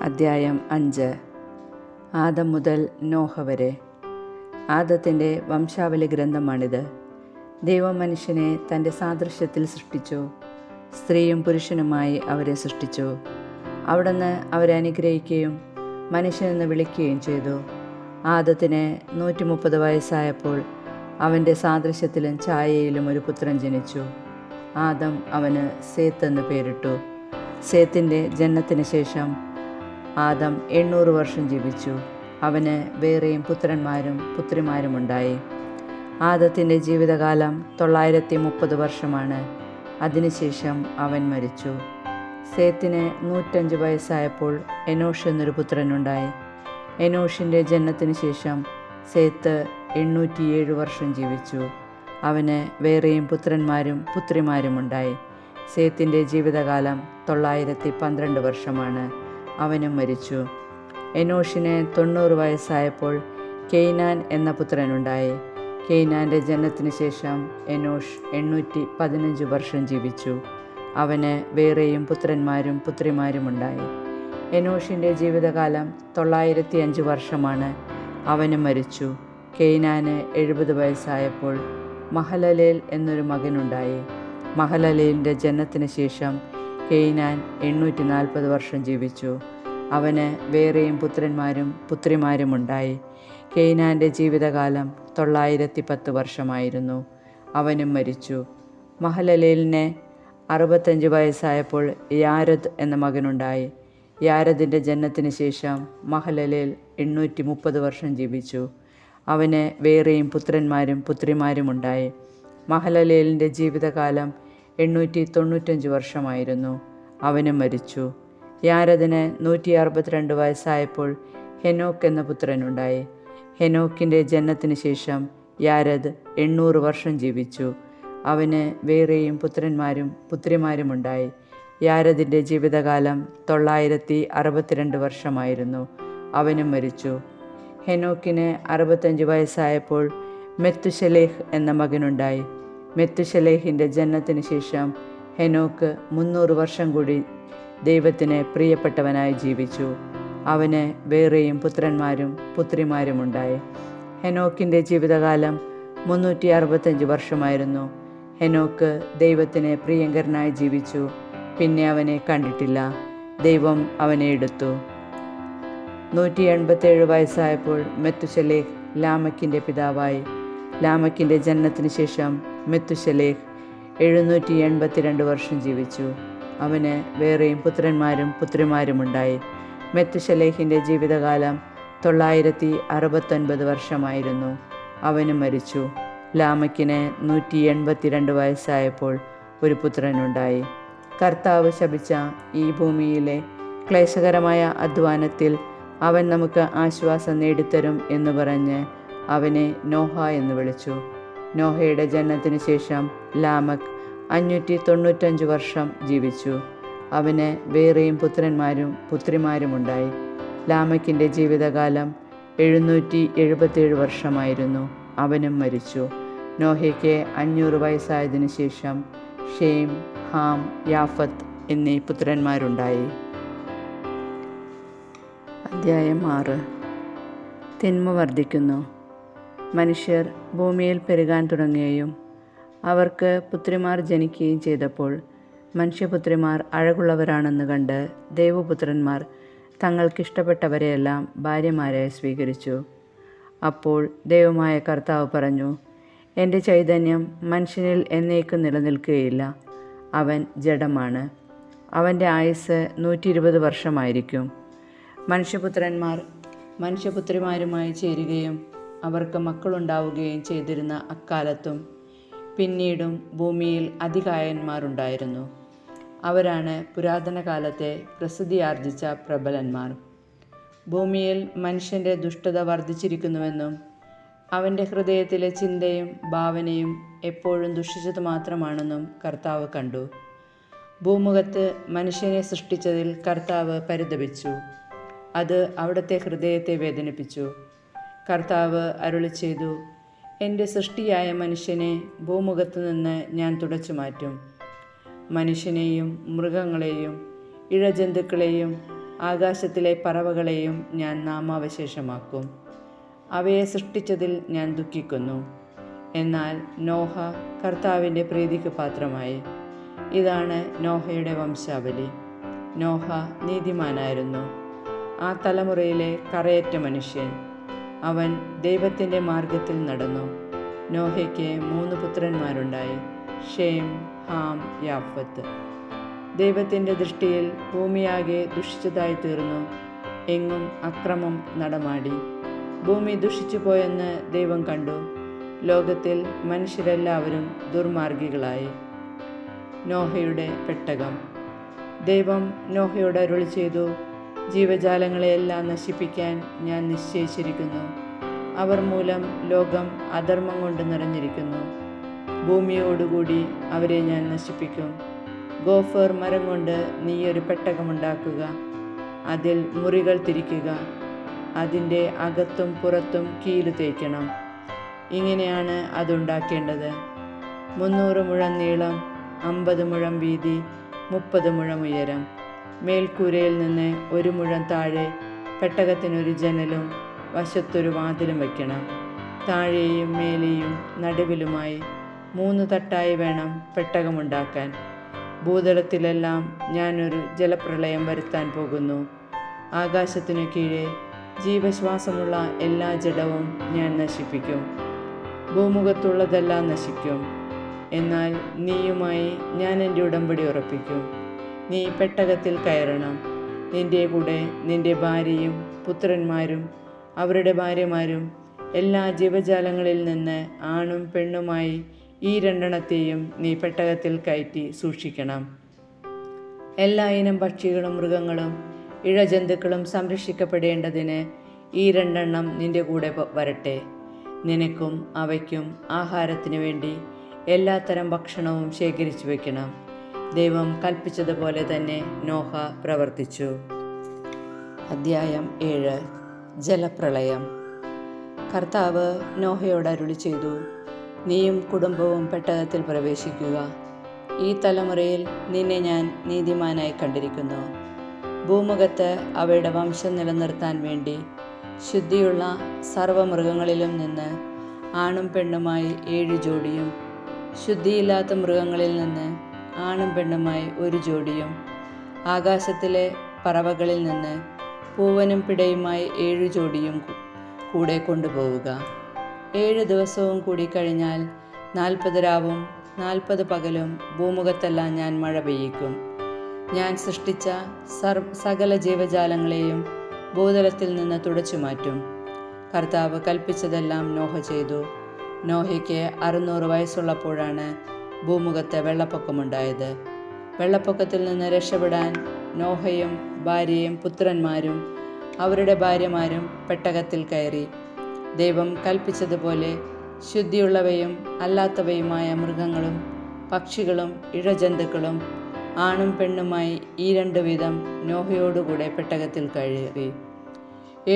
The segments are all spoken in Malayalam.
അദ്ധ്യായം 5. ആദം മുതൽ നോഹ വരെ. ആദത്തിൻ്റെ വംശാവലി ഗ്രന്ഥമാണിത്. ദൈവം മനുഷ്യനെ തൻ്റെ സാദൃശ്യത്തിൽ സൃഷ്ടിച്ചു. സ്ത്രീയും പുരുഷനുമായി അവരെ സൃഷ്ടിച്ചു. അവിടുന്ന് അവരെ അനുഗ്രഹിക്കുകയും മനുഷ്യനെന്ന് വിളിക്കുകയും ചെയ്തു. ആദത്തിന് 130 വയസ്സായപ്പോൾ അവൻ്റെ സാദൃശ്യത്തിലും ഛായയിലും ഒരു പുത്രൻ ജനിച്ചു. ആദം അവന് സേത്ത് എന്ന് പേരിട്ടു. സേത്തിൻ്റെ ജനനത്തിന് ശേഷം ആദം 800 വർഷം ജീവിച്ചു. അവന് വേറെയും പുത്രന്മാരും പുത്രിമാരുമുണ്ടായി. ആദത്തിൻ്റെ ജീവിതകാലം 930 വർഷമാണ്. അതിനുശേഷം അവൻ മരിച്ചു. സേത്തിന് 105 വയസ്സായപ്പോൾ എനോഷ് എന്നൊരു പുത്രനുണ്ടായി. എനോഷിൻ്റെ ജനനത്തിന് ശേഷം സേത്ത് 807 വർഷം ജീവിച്ചു. അവന് വേറെയും പുത്രന്മാരും പുത്രിമാരുമുണ്ടായി. സേത്തിൻ്റെ ജീവിതകാലം 912 വർഷമാണ്. അവനും മരിച്ചു. എനോഷിന് 90 വയസ്സായപ്പോൾ കെയ്നാൻ എന്ന പുത്രനുണ്ടായി. കെയ്നാൻ്റെ ജനനത്തിന് ശേഷം എനോഷ് 815 വർഷം ജീവിച്ചു. അവന് വേറെയും പുത്രന്മാരും പുത്രിമാരുമുണ്ടായി. എനോഷിൻ്റെ ജീവിതകാലം 905 വർഷമാണ്. അവനും മരിച്ചു. കെയ്നാന് 70 വയസ്സായപ്പോൾ മഹലലേൽ എന്നൊരു മകനുണ്ടായി. മഹലലേലിൻ്റെ ജനനത്തിന് ശേഷം കെയ്നാൻ 840 വർഷം ജീവിച്ചു. അവന് വേറെയും പുത്രന്മാരും പുത്രിമാരുമുണ്ടായി. കെയ്നാൻ്റെ ജീവിതകാലം 910 വർഷമായിരുന്നു. അവനും മരിച്ചു. മഹലലേലിന് 65 വയസ്സായപ്പോൾ യാരദ് എന്ന മകനുണ്ടായി. യാരദിൻ്റെ ജനനത്തിന് ശേഷം മഹലലേൽ 830 വർഷം ജീവിച്ചു. അവന് വേറെയും പുത്രന്മാരും പുത്രിമാരുമുണ്ടായി. മഹലലേലിൻ്റെ ജീവിതകാലം 895 വർഷമായിരുന്നു. അവനും മരിച്ചു. യാരദിന് 162 വയസ്സായപ്പോൾ ഹെനോക്ക് എന്ന പുത്രനുണ്ടായി. ഹെനോക്കിൻ്റെ ജനനത്തിന് ശേഷം യാരദ് 800 വർഷം ജീവിച്ചു. അവന് വേറെയും പുത്രന്മാരും പുത്രിമാരുമുണ്ടായി. യാരദിൻ്റെ ജീവിതകാലം 962 വർഷമായിരുന്നു. അവനും മരിച്ചു. ഹെനോക്കിന് 65 വയസ്സായപ്പോൾ മെത്തുശലേഹ് എന്ന മകനുണ്ടായി. മെത്തുശലേഹിൻ്റെ ജനനത്തിന് ശേഷം ഹെനോക്ക് 300 വർഷം കൂടി ദൈവത്തിന് പ്രിയപ്പെട്ടവനായി ജീവിച്ചു. അവന് വേറെയും പുത്രന്മാരും പുത്രിമാരുമുണ്ടായി. ഹെനോക്കിൻ്റെ ജീവിതകാലം 365 വർഷമായിരുന്നു. ഹെനോക്ക് ദൈവത്തിന് പ്രിയങ്കരനായി ജീവിച്ചു. പിന്നെ അവനെ കണ്ടിട്ടില്ല. ദൈവം അവനെ എടുത്തു. 187 വയസ്സായപ്പോൾ മെത്തുശലേഹ് ലാമക്കിൻ്റെ പിതാവായി. ലാമക്കിൻ്റെ ജനനത്തിന് ശേഷം മെത്തുശലേഹ് 782 വർഷം ജീവിച്ചു. അവന് വേറെയും പുത്രന്മാരും പുത്രിമാരുമുണ്ടായി. മെത്തുശലേഹിൻ്റെ ജീവിതകാലം 969 വർഷമായിരുന്നു. അവനും മരിച്ചു. ലാമക്കിന് 182 വയസ്സായപ്പോൾ ഒരു പുത്രനുണ്ടായി. കർത്താവ് ശപിച്ച ഈ ഭൂമിയിലെ ക്ലേശകരമായ അധ്വാനത്തിൽ അവൻ നമുക്ക് ആശ്വാസം നേടിത്തരും എന്ന് പറഞ്ഞ് അവനെ നോഹ എന്ന് വിളിച്ചു. നോഹയുടെ ജനനത്തിന് ശേഷം ലാമക് 595 വർഷം ജീവിച്ചു. അവന് വേറെയും പുത്രന്മാരും പുത്രിമാരുമുണ്ടായി. ലാമക്കിൻ്റെ ജീവിതകാലം 777 വർഷമായിരുന്നു. അവനും മരിച്ചു. നോഹയ്ക്ക് 500 വയസ്സായതിനു ശേഷം ഷേം, ഹാം, യാഫത്ത് എന്നീ പുത്രന്മാരുണ്ടായി. അദ്ധ്യായം 6. തിന്മ വർദ്ധിക്കുന്നു. മനുഷ്യർ ഭൂമിയിൽ പെരുകാൻ തുടങ്ങുകയും അവർക്ക് പുത്രിമാർ ജനിക്കുകയും ചെയ്തപ്പോൾ മനുഷ്യപുത്രിമാർ അഴകുള്ളവരാണെന്ന് കണ്ട് ദൈവപുത്രന്മാർ തങ്ങൾക്കിഷ്ടപ്പെട്ടവരെയെല്ലാം ഭാര്യമാരായി സ്വീകരിച്ചു. അപ്പോൾ ദൈവമായ കർത്താവ് പറഞ്ഞു, എൻ്റെ ചൈതന്യം മനുഷ്യനിൽ എന്നേക്കും നിലനിൽക്കുകയില്ല. അവൻ ജഡമാണ്. അവൻ്റെ ആയുസ്സ് 120 വർഷമായിരിക്കും. മനുഷ്യപുത്രന്മാർ മനുഷ്യപുത്രിമാരുമായി ചേരുകയും അവർക്ക് മക്കളുണ്ടാവുകയും ചെയ്തിരുന്ന അക്കാലത്തും പിന്നീടും ഭൂമിയിൽ അതികായന്മാരുണ്ടായിരുന്നു. അവരാണ് പുരാതന കാലത്തെ പ്രസിദ്ധിയാർജിച്ച പ്രബലന്മാർ. ഭൂമിയിൽ മനുഷ്യൻ്റെ ദുഷ്ടത വർദ്ധിച്ചിരിക്കുന്നുവെന്നും അവൻ്റെ ഹൃദയത്തിലെ ചിന്തയും ഭാവനയും എപ്പോഴും ദുഷിച്ചത് മാത്രമാണെന്നും കർത്താവ് കണ്ടു. ഭൂമുഖത്ത് മനുഷ്യനെ സൃഷ്ടിച്ചതിൽ കർത്താവ് പരിതപിച്ചു. അത് അവിടുത്തെ ഹൃദയത്തെ വേദനിപ്പിച്ചു. കർത്താവ് അരുളിച്ചെയ്തു, എൻ്റെ സൃഷ്ടിയായ മനുഷ്യനെ ഭൂമുഖത്ത് നിന്ന് ഞാൻ തുടച്ചു മാറ്റും. മനുഷ്യനെയും മൃഗങ്ങളെയും ഇഴജന്തുക്കളെയും ആകാശത്തിലെ പറവകളെയും ഞാൻ നാമാവശേഷമാക്കും. അവയെ സൃഷ്ടിച്ചതിൽ ഞാൻ ദുഃഖിക്കുന്നു. എന്നാൽ നോഹ കർത്താവിൻ്റെ പ്രീതിക്ക് പാത്രമായി. ഇതാണ് നോഹയുടെ വംശാവലി. നോഹ നീതിമാനായിരുന്നു, ആ തലമുറയിലെ കറയറ്റ മനുഷ്യൻ. അവൻ ദൈവത്തിൻ്റെ മാർഗത്തിൽ നടന്നു. നോഹയ്ക്ക് 3 പുത്രന്മാരുണ്ടായി: ഷേം, ഹാം, യാഫത്ത്. ദൈവത്തിൻ്റെ ദൃഷ്ടിയിൽ ഭൂമിയാകെ ദുഷിച്ചതായി തീർന്നു. എങ്ങും അക്രമം നടമാടി. ഭൂമി ദുഷിച്ചു പോയെന്ന് ദൈവം കണ്ടു. ലോകത്തിൽ മനുഷ്യരെല്ലാവരും ദുർമാർഗികളായി. നോഹയുടെ പെട്ടകം. ദൈവം നോഹയോട് അരുളി ചെയ്തു: ജീവജാലങ്ങളെയെല്ലാം നശിപ്പിക്കാൻ ഞാൻ നിശ്ചയിച്ചിരിക്കുന്നു. അവർ മൂലം ലോകം അധർമ്മം കൊണ്ട് നിറഞ്ഞിരിക്കുന്നു. ഭൂമിയോടുകൂടി അവരെ ഞാൻ നശിപ്പിക്കും. ഗോഫർ മരം കൊണ്ട് നീ ഒരു പെട്ടകമുണ്ടാക്കുക. അതിൽ മുറികൾ തിരിക്കുക. അതിൻ്റെ അകത്തും പുറത്തും കീലു തേക്കണം. ഇങ്ങനെയാണ് അതുണ്ടാക്കേണ്ടത്: 300 മുഴം നീളം, 50 മുഴം വീതി, 30 മുഴം ഉയരം. മേൽക്കൂരയിൽ നിന്ന് 1 മുഴം താഴെ പെട്ടകത്തിനൊരു ജനലും വശത്തൊരു വാതിലും വയ്ക്കണം. താഴെയും മേലെയും നടുവിലുമായി 3 തട്ടായി വേണം പെട്ടകമുണ്ടാക്കാൻ. ഭൂതലത്തിലെല്ലാം ഞാനൊരു ജലപ്രളയം വരുത്താൻ പോകുന്നു. ആകാശത്തിനു കീഴെ ജീവശ്വാസമുള്ള എല്ലാ ജഡവും ഞാൻ നശിപ്പിക്കും. ഭൂമുഖത്തുള്ളതെല്ലാം നശിക്കും. എന്നാൽ നീയുമായി ഞാൻ എൻ്റെ ഉടമ്പടി ഉറപ്പിക്കും. നീ പെട്ടകത്തിൽ കയറണം. നിൻ്റെ കൂടെ നിൻ്റെ ഭാര്യയും പുത്രന്മാരും അവരുടെ ഭാര്യമാരും എല്ലാ ജീവജാലങ്ങളിൽ നിന്ന് ആണും പെണ്ണുമായി ഈ 2 നീ പെട്ടകത്തിൽ കയറ്റി സൂക്ഷിക്കണം. എല്ലാ ഇനം പക്ഷികളും മൃഗങ്ങളും ഇഴജന്തുക്കളും സംരക്ഷിക്കപ്പെടേണ്ടതിന് ഈ 2 നിൻ്റെ കൂടെ വരട്ടെ. നിനക്കും അവയ്ക്കും ആഹാരത്തിന് വേണ്ടി എല്ലാത്തരം ഭക്ഷണവും ശേഖരിച്ചു വയ്ക്കണം. ദൈവം കൽപ്പിച്ചതുപോലെ തന്നെ നോഹ പ്രവർത്തിച്ചു. അധ്യായം 7. ജലപ്രളയം. കർത്താവ് നോഹയോട് അരുളി ചെയ്തു: നീയും കുടുംബവും പെട്ടകത്തിൽ പ്രവേശിക്കുക. ഈ തലമുറയിൽ നിന്നെ ഞാൻ നീതിമാനായി കണ്ടിരിക്കുന്നു. ഭൂമുഖത്ത് അവയുടെ വംശം നിലനിർത്താൻ വേണ്ടി ശുദ്ധിയുള്ള സർവ്വമൃഗങ്ങളിലും നിന്ന് ആണും പെണ്ണുമായി 7 ജോഡിയും, ശുദ്ധിയില്ലാത്ത മൃഗങ്ങളിൽ നിന്ന് ആണും പെണ്ണുമായി 1 ജോഡിയും, ആകാശത്തിലെ പറവകളിൽ നിന്ന് പൂവനും പിടയുമായി 7 ജോഡിയും കൂടെ കൊണ്ടുപോവുക. 7 ദിവസവും കൂടി കഴിഞ്ഞാൽ 40 രാവും 40 പകലും ഭൂമുഖത്തെല്ലാം ഞാൻ മഴ പെയ്യിക്കും. ഞാൻ സൃഷ്ടിച്ച സകല ജീവജാലങ്ങളെയും ഭൂതലത്തിൽ നിന്ന് തുടച്ചു മാറ്റും. കർത്താവ് കൽപ്പിച്ചതെല്ലാം നോഹ ചെയ്തു. നോഹയ്ക്ക് 600 വയസ്സുള്ളപ്പോഴാണ് ഭൂമുഖത്ത് വെള്ളപ്പൊക്കമുണ്ടായത്. വെള്ളപ്പൊക്കത്തിൽ നിന്ന് രക്ഷപ്പെടാൻ നോഹയും ഭാര്യയും പുത്രന്മാരും അവരുടെ ഭാര്യമാരും പെട്ടകത്തിൽ കയറി. ദൈവം കൽപ്പിച്ചതുപോലെ ശുദ്ധിയുള്ളവയും അല്ലാത്തവയുമായ മൃഗങ്ങളും പക്ഷികളും ഇഴജന്തുക്കളും ആണും പെണ്ണുമായി ഈ 2 വീതം നോഹയോടുകൂടെ പെട്ടകത്തിൽ കയറി.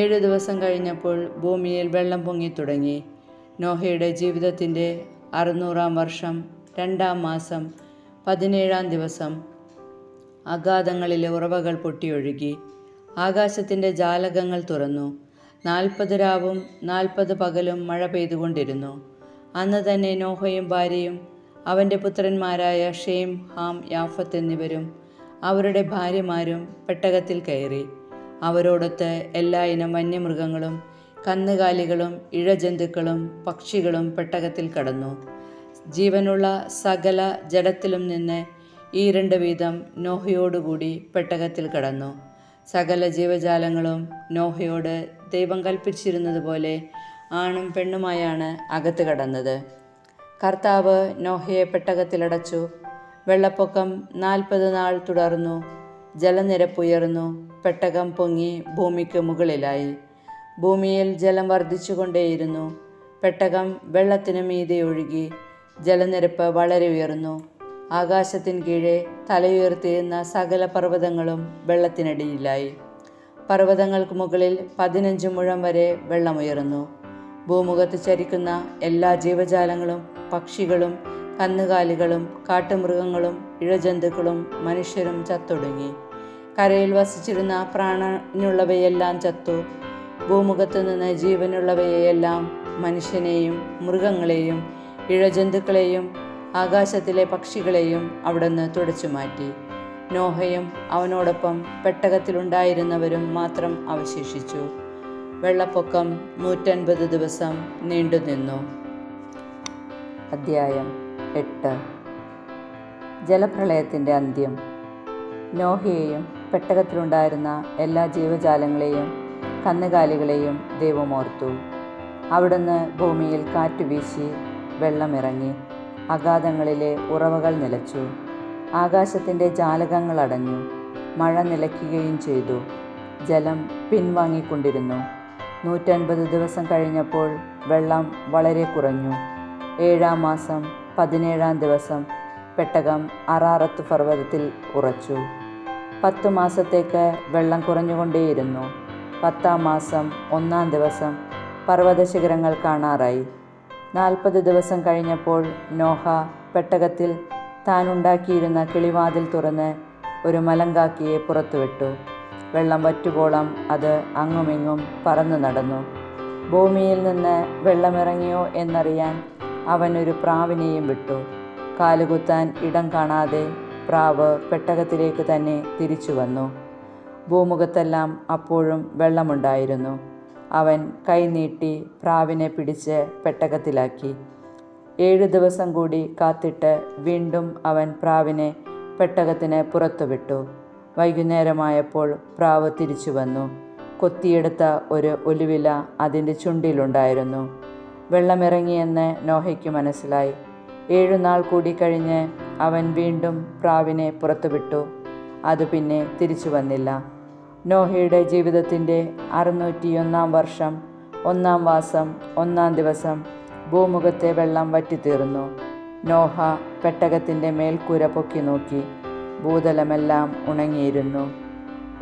7 ദിവസം കഴിഞ്ഞപ്പോൾ ഭൂമിയിൽ വെള്ളം പൊങ്ങി തുടങ്ങി. നോഹയുടെ ജീവിതത്തിൻ്റെ 600-ാം വർഷം 2-ാം മാസം 17-ാം ദിവസം അഗാധങ്ങളിലെ ഉറവകൾ പൊട്ടിയൊഴുകി. ആകാശത്തിൻ്റെ ജാലകങ്ങൾ തുറന്നു. 40 രാവും 40 പകലും മഴ പെയ്തുകൊണ്ടിരുന്നു. അന്ന് തന്നെ നോഹയും ഭാര്യയും അവൻ്റെ പുത്രന്മാരായ ഷേം, ഹാം, യാഫത്ത് എന്നിവരും അവരുടെ ഭാര്യമാരും പെട്ടകത്തിൽ കയറി. അവരോടൊത്ത് എല്ലാ ഇനം വന്യമൃഗങ്ങളും കന്നുകാലികളും ഇഴജന്തുക്കളും പക്ഷികളും പെട്ടകത്തിൽ കടന്നു. ജീവനുള്ള സകല ജഡത്തിലും നിന്ന് ഈ 2 വീതം നോഹയോടുകൂടി പെട്ടകത്തിൽ കടന്നു. സകല ജീവജാലങ്ങളും നോഹയോട് ദൈവം കൽപ്പിച്ചിരുന്നതുപോലെ ആണും പെണ്ണുമായാണ് അകത്ത് കടന്നത്. കർത്താവ് നോഹയെ പെട്ടകത്തിലടച്ചു. വെള്ളപ്പൊക്കം 40 നാൾ തുടർന്നു. ജലനിരപ്പുയർന്നു. പെട്ടകം പൊങ്ങി ഭൂമിക്ക് മുകളിലായി. ഭൂമിയിൽ ജലം വർദ്ധിച്ചുകൊണ്ടേയിരുന്നു. പെട്ടകം വെള്ളത്തിന് മീതെ ഒഴുകി. ജലനിരപ്പ് വളരെ ഉയർന്നു. ആകാശത്തിന് കീഴെ തലയുയർത്തിയിരുന്ന സകല പർവ്വതങ്ങളും വെള്ളത്തിനടിയിലായി. പർവ്വതങ്ങൾക്ക് മുകളിൽ 15 മുഴം വരെ വെള്ളമുയർന്നു. ഭൂമുഖത്ത് ചരിക്കുന്ന എല്ലാ ജീവജാലങ്ങളും പക്ഷികളും കന്നുകാലികളും കാട്ടുമൃഗങ്ങളും ഇഴജന്തുക്കളും മനുഷ്യരും ചത്തൊടുങ്ങി. കരയിൽ വസിച്ചിരുന്ന പ്രാണനുള്ളവയെല്ലാം ചത്തു. ഭൂമുഖത്തു നിന്ന് ജീവനുള്ളവയെല്ലാം, മനുഷ്യനെയും മൃഗങ്ങളെയും ഇഴജന്തുക്കളെയും ആകാശത്തിലെ പക്ഷികളെയും അവിടുന്ന് തുടച്ചു മാറ്റി. നോഹയും അവനോടൊപ്പം പെട്ടകത്തിലുണ്ടായിരുന്നവരും മാത്രം അവശേഷിച്ചു. വെള്ളപ്പൊക്കം 150 ദിവസം നീണ്ടുനിന്നു. അധ്യായം 8. ജലപ്രളയത്തിൻ്റെ അന്ത്യം. നോഹയെയും പെട്ടകത്തിലുണ്ടായിരുന്ന എല്ലാ ജീവജാലങ്ങളെയും കന്നുകാലികളെയും ദൈവം ഓർത്തു. അവിടുന്ന് ഭൂമിയിൽ കാറ്റുവീശി, വെള്ളമിറങ്ങി, അഗാധങ്ങളിലെ ഉറവകൾ നിലച്ചു. ആകാശത്തിൻ്റെ ജാലകങ്ങൾ അടഞ്ഞു, മഴ നിലയ്ക്കുകയും ചെയ്തു. ജലം പിൻവാങ്ങിക്കൊണ്ടിരുന്നു. 150 ദിവസം കഴിഞ്ഞപ്പോൾ വെള്ളം വളരെ കുറഞ്ഞു. 7-ാം മാസം 17-ാം ദിവസം പെട്ടകം അറാറത്ത് പർവ്വതത്തിൽ ഉറച്ചു. 10 മാസത്തേക്ക് വെള്ളം കുറഞ്ഞുകൊണ്ടേയിരുന്നു. 10-ാം മാസം 1-ാം ദിവസം പർവ്വതശിഖരങ്ങൾ കാണാറായി. 40 ദിവസം കഴിഞ്ഞപ്പോൾ നോഹ പെട്ടകത്തിൽ താൻ ഉണ്ടാക്കിയിരുന്ന കിളിവാതിൽ തുറന്ന് ഒരു മലങ്കാക്കിയെ പുറത്തുവിട്ടു. വെള്ളം വറ്റുവോളം അത് അങ്ങുമിങ്ങും പറന്നു നടന്നു. ഭൂമിയിൽ നിന്ന് വെള്ളമിറങ്ങിയോ എന്നറിയാൻ അവൻ ഒരു പ്രാവിനെയും വിട്ടു. കാലുകുത്താൻ ഇടം കാണാതെ പ്രാവ് പെട്ടകത്തിലേക്ക് തന്നെ തിരിച്ചു വന്നു. ഭൂമുഖത്തെല്ലാം അപ്പോഴും വെള്ളമുണ്ടായിരുന്നു. അവൻ കൈനീട്ടി പ്രാവിനെ പിടിച്ച് പെട്ടകത്തിലാക്കി. 7 ദിവസം കൂടി കാത്തിട്ട് വീണ്ടും അവൻ പ്രാവിനെ പെട്ടകത്തിന് പുറത്തുവിട്ടു. വൈകുന്നേരമായപ്പോൾ പ്രാവ് തിരിച്ചു വന്നു. കൊത്തിയെടുത്ത ഒരു ഒലിവില അതിൻ്റെ ചുണ്ടിലുണ്ടായിരുന്നു. വെള്ളമിറങ്ങിയെന്ന് നോഹയ്ക്ക് മനസ്സിലായി. 7 നാൾ കൂടി കഴിഞ്ഞ് അവൻ വീണ്ടും പ്രാവിനെ പുറത്തുവിട്ടു. അത് പിന്നെ തിരിച്ചു വന്നില്ല. നോഹയുടെ ജീവിതത്തിൻ്റെ 601-ാം വർഷം 1-ാം മാസം 1-ാം ദിവസം ഭൂമുഖത്തെ വെള്ളം വറ്റിത്തീർന്നു. നോഹ പെട്ടകത്തിൻ്റെ മേൽക്കൂര പൊക്കി നോക്കി. ഭൂതലമെല്ലാം ഉണങ്ങിയിരുന്നു.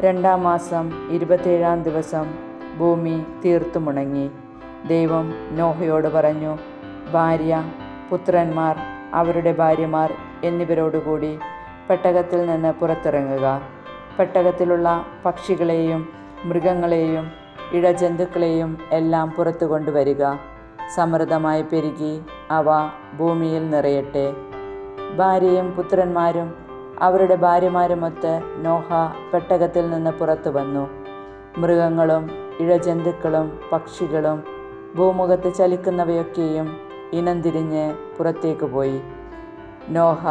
2-ാം മാസം 27-ാം ദിവസം ഭൂമി തീർത്തും ഉണങ്ങി. ദൈവം നോഹയോട് പറഞ്ഞു, ഭാര്യ, പുത്രന്മാർ, അവരുടെ ഭാര്യമാർ എന്നിവരോടുകൂടി പെട്ടകത്തിൽ നിന്ന് പുറത്തിറങ്ങുക. പെട്ടകത്തിലുള്ള പക്ഷികളെയും മൃഗങ്ങളെയും ഇഴജന്തുക്കളെയും എല്ലാം പുറത്തു കൊണ്ടുവരിക. സമൃദ്ധമായി പെരുകി അവ ഭൂമിയിൽ നിറയട്ടെ. ഭാര്യയും പുത്രന്മാരും അവരുടെ ഭാര്യമാരുമൊത്ത് നോഹ പെട്ടകത്തിൽ നിന്ന് പുറത്തു വന്നു. മൃഗങ്ങളും ഇഴജന്തുക്കളും പക്ഷികളും ഭൂമുഖത്ത് ചലിക്കുന്നവയൊക്കെയും ഇനം തിരിഞ്ഞ് പുറത്തേക്ക് പോയി. നോഹ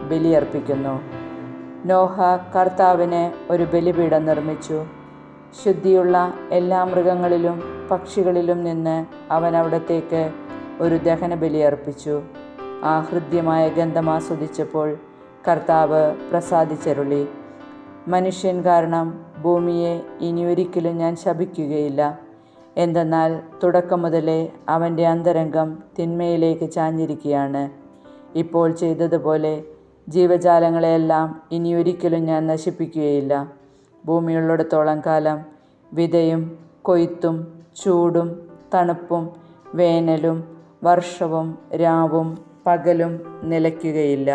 ബലിയർപ്പിക്കുന്നു. നോഹ കർത്താവിന് ഒരു ബലിപീഠം നിർമ്മിച്ചു. ശുദ്ധിയുള്ള എല്ലാ മൃഗങ്ങളിലും പക്ഷികളിലും നിന്ന് അവൻ അവിടത്തേക്ക് ഒരു ദഹനബലി അർപ്പിച്ചു. ആ ഹൃദ്യമായ ഗന്ധം ആസ്വദിച്ചപ്പോൾ കർത്താവ് പ്രസാദിച്ചരുളി, മനുഷ്യൻ കാരണം ഭൂമിയെ ഇനിയൊരിക്കലും ഞാൻ ശപിക്കുകയില്ല. എന്തെന്നാൽ തുടക്കം മുതലേ അവൻ്റെ അന്തരംഗം തിന്മയിലേക്ക് ചാഞ്ഞിരിക്കുകയാണ്. ഇപ്പോൾ ചെയ്തതുപോലെ ജീവജാലങ്ങളെയെല്ലാം ഇനിയൊരിക്കലും ഞാൻ നശിപ്പിക്കുകയില്ല. ഭൂമിയുള്ളിടത്തോളം കാലം വിതയും കൊയ്ത്തും ചൂടും തണുപ്പും വേനലും വർഷവും രാവും പകലും നിലയ്ക്കുകയില്ല.